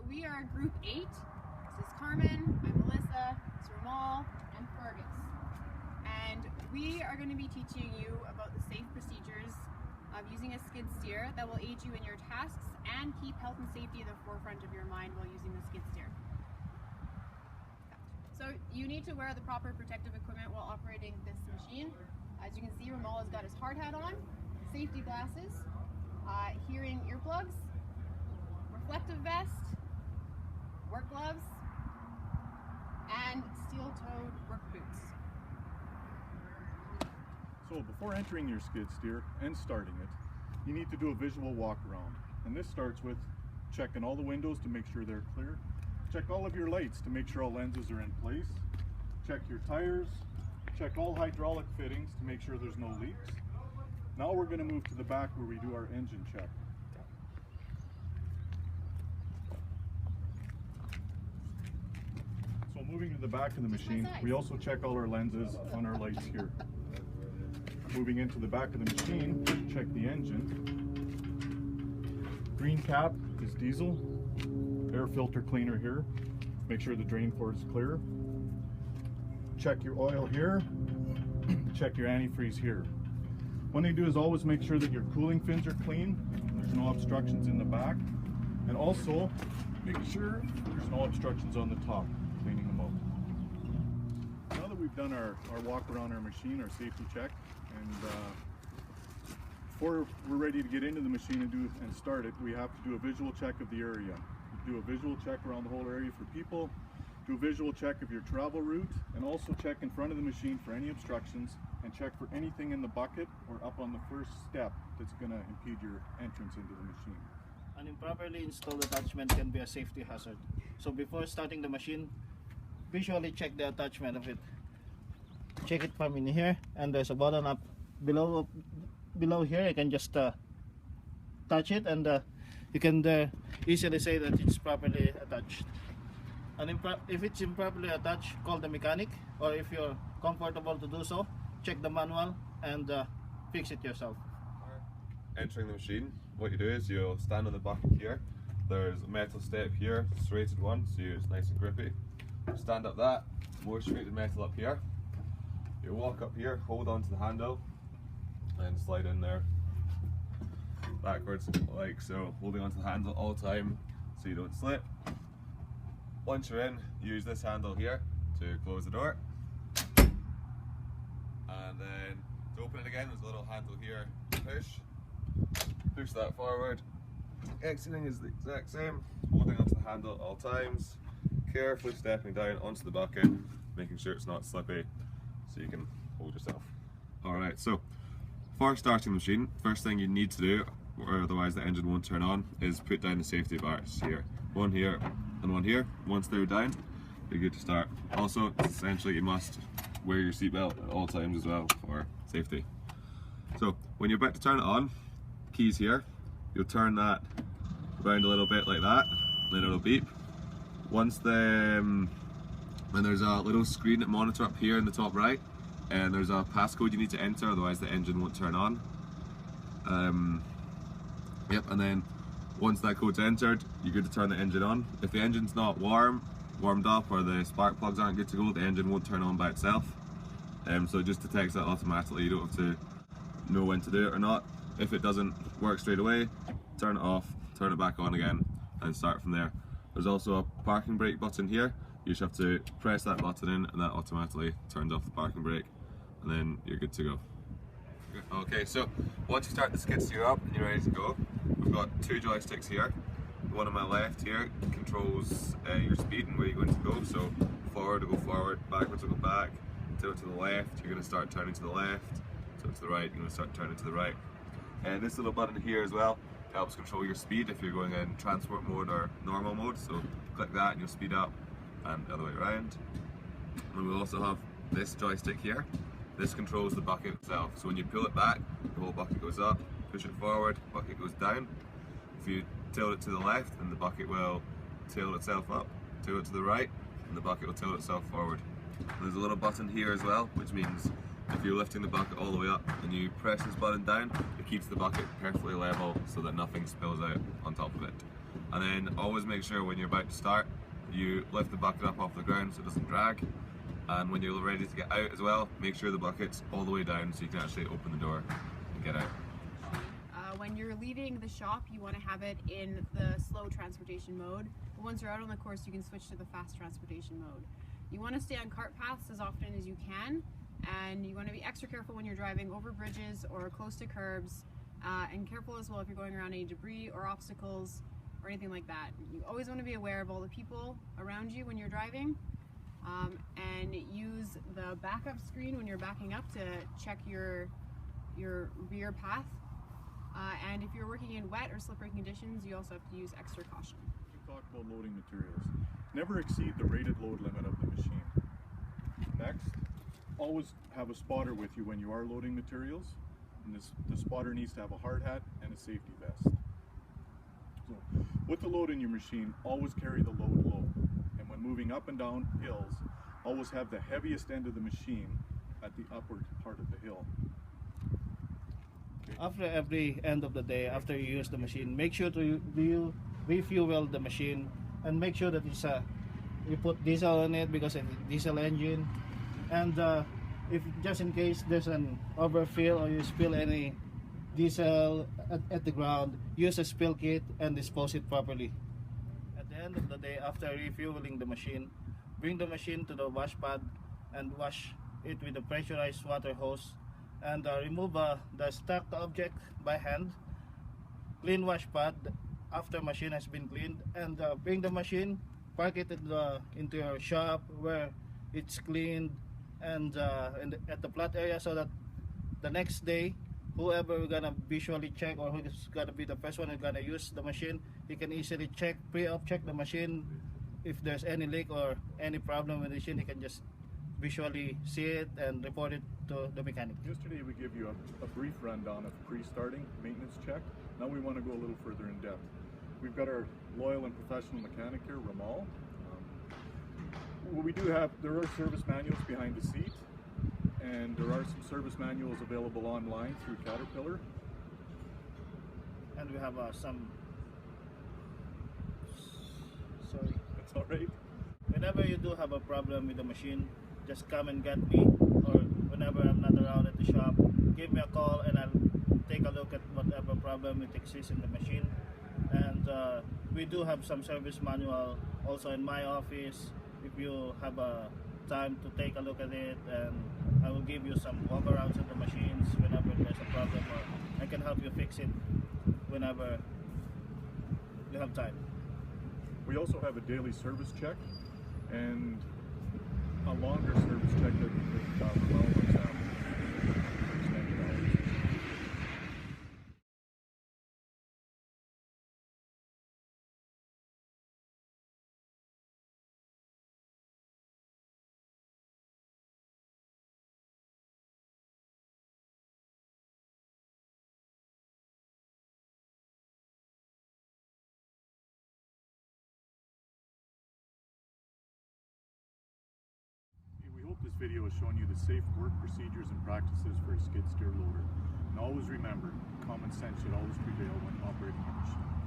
we are Group 8. This is Carmen, I'm Melissa, it's Ramal, and Fergus. And we are going to be teaching you about the safe procedures of using a skid steer that will aid you in your tasks and keep health and safety at the forefront of your mind while using the skid steer. So you need to wear the proper protective equipment while operating this machine. As you can see, Ramal has got his hard hat on, safety glasses, hearing earplugs, reflective vest, work gloves, and steel-toed work boots. So before entering your skid steer and starting it, you need to do a visual walk around. And this starts with checking all the windows to make sure they're clear. Check all of your lights to make sure all lenses are in place. Check your tires. Check all hydraulic fittings to make sure there's no leaks. Now we're going to move to the back where we do our engine check. So moving to the back of the machine, we also check all our lenses on our lights here. Moving into the back of the machine, check the engine. Green cap is diesel. Air filter cleaner here. Make sure the drain port is clear. Check your oil here. Check your antifreeze here. One thing to do is always make sure that your cooling fins are clean. There's no obstructions in the back. And also, make sure there's no obstructions on the top, cleaning them out. Now that we've done our walk around our machine, our safety check, and before we're ready to get into the machine and start it, we have to do a visual check of the area. Do a visual check around the whole area for people, do a visual check of your travel route, and also check in front of the machine for any obstructions, and check for anything in the bucket or up on the first step that's going to impede your entrance into the machine. An improperly installed attachment can be a safety hazard. So before starting the machine, visually check the attachment of it. Check it from in here, and there's a button up below here. You can just touch it, and you can easily say that it's properly attached. And if it's improperly attached, call the mechanic, or if you're comfortable to do so, check the manual and fix it yourself. Entering the machine, what you do is you'll stand on the bucket here. There's a metal step here, serrated one, so it's nice and grippy. Stand up that, more serrated metal up here. You walk up here, hold on to the handle, and slide in there backwards like so, holding onto the handle all the time so you don't slip. Once you're in, use this handle here to close the door, and then to open it again, there's a little handle here. Push that forward. Exiting is the exact same, holding onto the handle at all times, carefully stepping down onto the bucket, making sure it's not slippy so you can hold yourself. Alright, so for starting the machine, first thing you need to do, or otherwise the engine won't turn on, is put down the safety bars here. One here and one here. Once they're down, you're good to start. Also, essentially you must wear your seatbelt at all times as well for safety. So when you're about to turn it on, keys here, you'll turn that around a little bit like that, then it'll beep. Once when there's a little screen that monitor up here in the top right, and there's a passcode you need to enter, otherwise the engine won't turn on. Yep, and then once that code's entered, you're good to turn the engine on. If the engine's not warmed up, or the spark plugs aren't good to go, the engine won't turn on by itself. So it just detects that automatically. You don't have to know when to do it or not. If it doesn't work straight away, turn it off, turn it back on again, and start from there. There's also a parking brake button here. You just have to press that button in, and that automatically turns off the parking brake, and then you're good to go. Okay, so once you start the skid steer up and you're ready to go, we've got two joysticks here. The one on my left here controls your speed and where you're going to go. So forward to go forward, backwards to go back, tilt to the left, you're going to start turning to the left, tilt to the right, you're going to start turning to the right. And this little button here as well helps control your speed if you're going in transport mode or normal mode. So click that and you'll speed up, and the other way around. And we also have this joystick here. This controls the bucket itself. So when you pull it back, the whole bucket goes up. Push it forward, bucket goes down. If you tilt it to the left, then the bucket will tilt itself up. Tilt it to the right, and the bucket will tilt itself forward. And there's a little button here as well, which means if you're lifting the bucket all the way up and you press this button down, it keeps the bucket perfectly level so that nothing spills out on top of it. And then always make sure when you're about to start, you lift the bucket up off the ground so it doesn't drag. And when you're ready to get out as well, make sure the bucket's all the way down so you can actually open the door and get out. When you're leaving the shop, you want to have it in the slow transportation mode. But once you're out on the course, you can switch to the fast transportation mode. You want to stay on cart paths as often as you can, and you want to be extra careful when you're driving over bridges or close to curbs, and careful as well if you're going around any debris or obstacles or anything like that. You always want to be aware of all the people around you when you're driving, and use the backup screen when you're backing up to check your rear path. And if you're working in wet or slippery conditions, you also have to use extra caution. We talked about loading materials. Never exceed the rated load limit of the machine. Next, always have a spotter with you when you are loading materials. And the spotter needs to have a hard hat and a safety vest. So, with the load in your machine, always carry the load low. And when moving up and down hills, always have the heaviest end of the machine at the upward part of the hill. After every end of the day, after you use the machine, make sure to refuel the machine, and make sure that it's you put diesel on it because it's a diesel engine. And if just in case there's an overfill or you spill any diesel at the ground, use a spill kit and dispose it properly. At the end of the day, after refueling the machine, bring the machine to the wash pad and wash it with a pressurized water hose, and remove the stuck object by hand. Clean wash pad after machine has been cleaned, and bring the machine, park it into your shop where it's cleaned and at the flat area, so that the next day whoever we're gonna visually check, or who's gonna be the first one who's gonna use the machine, he can easily pre-op check the machine. If there's any leak or any problem with the machine, he can just visually see it and report it to the mechanic. Yesterday we gave you a brief rundown of pre-starting maintenance check. Now we want to go a little further in depth. We've got our loyal and professional mechanic here, Ramal. There are service manuals behind the seat, and there are some service manuals available online through Caterpillar. And we have some. Sorry. That's all right. Whenever you do have a problem with the machine, just come and get me, or whenever I'm not around at the shop, give me a call and I'll take a look at whatever problem it exists in the machine. And we do have some service manual also in my office. If you have a time to take a look at it, and I will give you some walkarounds of the machines whenever there's a problem, or I can help you fix it whenever you have time. We also have a daily service check and a longer service check that Ramal looks at. This video has shown you the safe work procedures and practices for a skid steer loader. And always remember, common sense should always prevail when operating a machine.